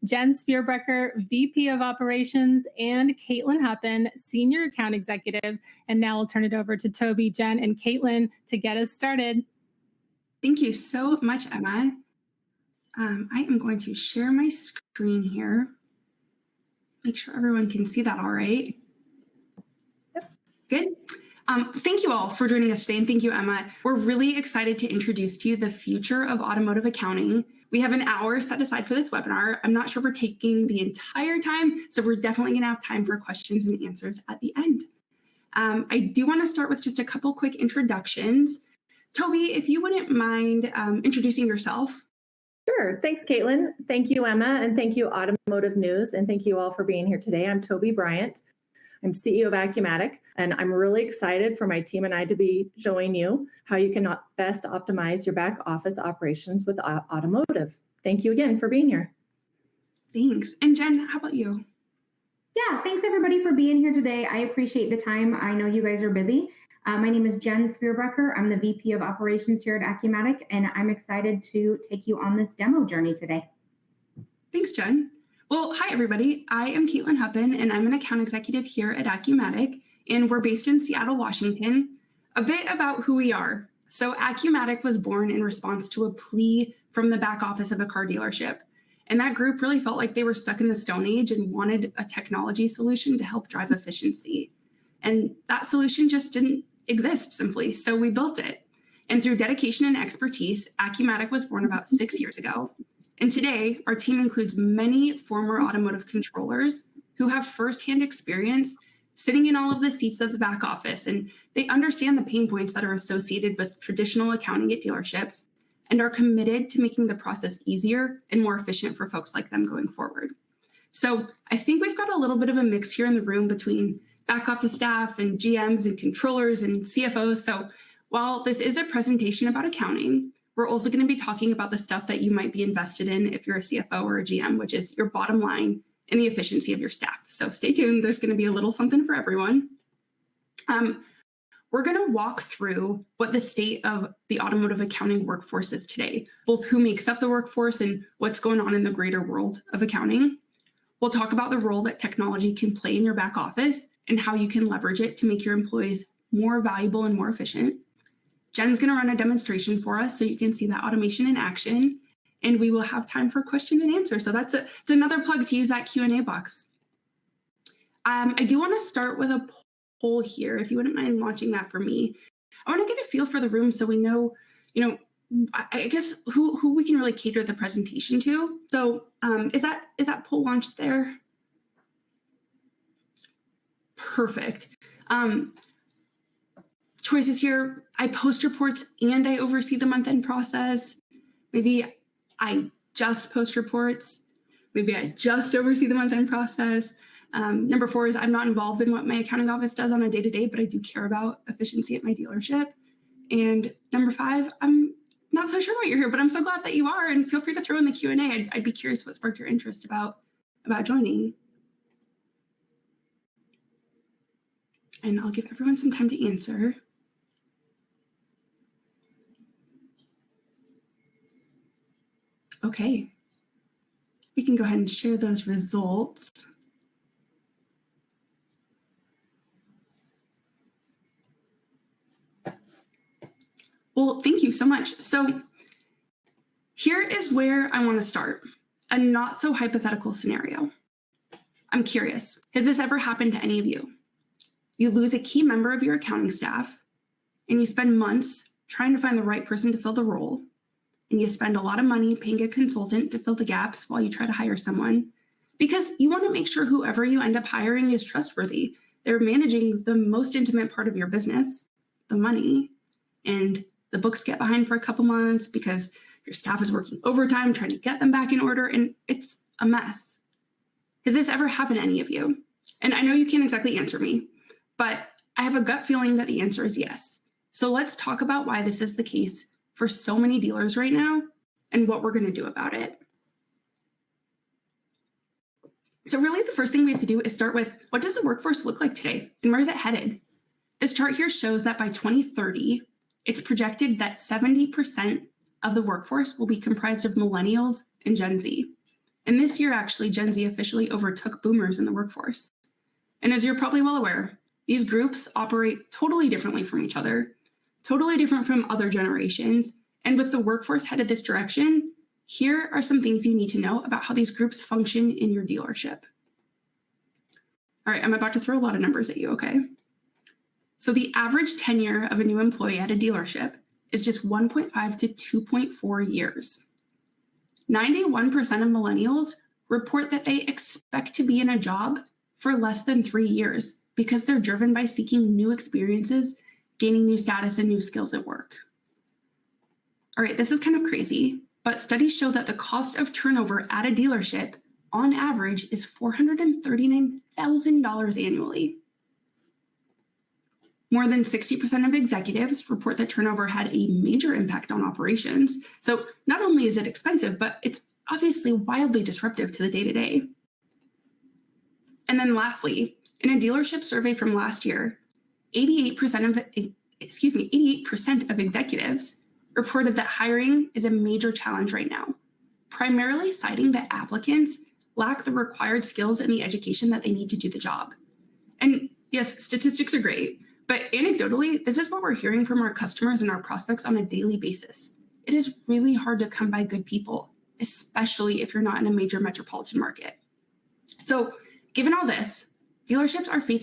Jen Spearbrecher, VP of Operations, and Caitlin Huppen, Senior Account Executive. And now I'll turn it over to Toby, Jen, and Caitlin to get us started. Thank you so much, Emma. I am going to share my screen here. Make sure everyone can see that all right. Yep. Good. Thank you all for joining us today, and thank you, Emma. We're really excited to introduce to you the future of automotive accounting. We have an hour set aside for this webinar. I'm not sure we're taking the entire time, so we're definitely going to have time for questions and answers at the end. I do want to start with just a couple quick introductions. Toby, if you wouldn't mind introducing yourself. Sure. Thanks, Caitlin. Thank you, Emma, and thank you, Automotive News, and thank you all for being here today. I'm Toby Bryant. I'm CEO of Acumatic, and I'm really excited for my team and I to be showing you how you can best optimize your back office operations with automotive. Thank you again for being here. Thanks. And Jen, how about you? Yeah, thanks everybody for being here today. I appreciate the time. I know you guys are busy. My name is Jen Spearbrecher. I'm the VP of Operations here at Acumatic, and I'm excited to take you on this demo journey today. Thanks, Jen. Well, hi, everybody. I am Caitlin Huppen, and I'm an account executive here at Acumatic, and we're based in Seattle, Washington. A bit about who we are. So Acumatic was born in response to a plea from the back office of a car dealership. And that group really felt like they were stuck in the Stone Age and wanted a technology solution to help drive efficiency. And that solution just didn't exist, simply. So we built it. And through dedication and expertise, Acumatic was born about 6 years ago. And today, our team includes many former automotive controllers who have firsthand experience sitting in all of the seats of the back office, and they understand the pain points that are associated with traditional accounting at dealerships and are committed to making the process easier and more efficient for folks like them going forward. So I think we've got a little bit of a mix here in the room between back office staff and GMs and controllers and CFOs. So while this is a presentation about accounting, we're also going to be talking about the stuff that you might be invested in if you're a CFO or a GM, which is your bottom line and the efficiency of your staff. So stay tuned. There's going to be a little something for everyone. We're going to walk through what the state of the automotive accounting workforce is today, both who makes up the workforce and what's going on in the greater world of accounting. We'll talk about the role that technology can play in your back office and how you can leverage it to make your employees more valuable and more efficient. Jen's going to run a demonstration for us so you can see that automation in action, and we will have time for question and answer. So it's another plug to use that Q&A box. I do want to start with a poll here, if you wouldn't mind launching that for me. I want to get a feel for the room so we know, I guess who we can really cater the presentation to. So is that poll launched there? Perfect. Choices here: I post reports and I oversee the month-end process. Maybe I just post reports. Maybe I just oversee the month-end process. Number 4 is I'm not involved in what my accounting office does on a day-to-day, but I do care about efficiency at my dealership. And number 5, I'm not so sure why you're here, but I'm so glad that you are, and feel free to throw in the Q&A. I'd be curious what sparked your interest about joining. And I'll give everyone some time to answer. Okay, we can go ahead and share those results. Well, thank you so much. So here is where I want to start, a not so hypothetical scenario. I'm curious, has this ever happened to any of you? You lose a key member of your accounting staff and you spend months trying to find the right person to fill the role. And you spend a lot of money paying a consultant to fill the gaps while you try to hire someone, because you want to make sure whoever you end up hiring is trustworthy. They're managing the most intimate part of your business, the money, and the books get behind for a couple months because your staff is working overtime trying to get them back in order, and it's a mess. Has this ever happened to any of you? And I know you can't exactly answer me, but I have a gut feeling that the answer is yes. So let's talk about why this is the case for so many dealers right now and what we're going to do about it. So really the first thing we have to do is start with, what does the workforce look like today and where is it headed? This chart here shows that by 2030, it's projected that 70% of the workforce will be comprised of millennials and Gen Z. And this year, actually, Gen Z officially overtook boomers in the workforce. And as you're probably well aware, these groups operate totally differently from each other, totally different from other generations. And with the workforce headed this direction, here are some things you need to know about how these groups function in your dealership. All right, I'm about to throw a lot of numbers at you, okay? So the average tenure of a new employee at a dealership is just 1.5 to 2.4 years. 91% of millennials report that they expect to be in a job for less than 3 years because they're driven by seeking new experiences, gaining new status and new skills at work. All right, this is kind of crazy, but studies show that the cost of turnover at a dealership on average is $439,000 annually. More than 60% of executives report that turnover had a major impact on operations. So not only is it expensive, but it's obviously wildly disruptive to the day-to-day. And then lastly, in a dealership survey from last year, 88% of executives reported that hiring is a major challenge right now, primarily citing that applicants lack the required skills and the education that they need to do the job. And yes, statistics are great, but anecdotally, this is what we're hearing from our customers and our prospects on a daily basis. It is really hard to come by good people, especially if you're not in a major metropolitan market. So given all this, dealerships are facing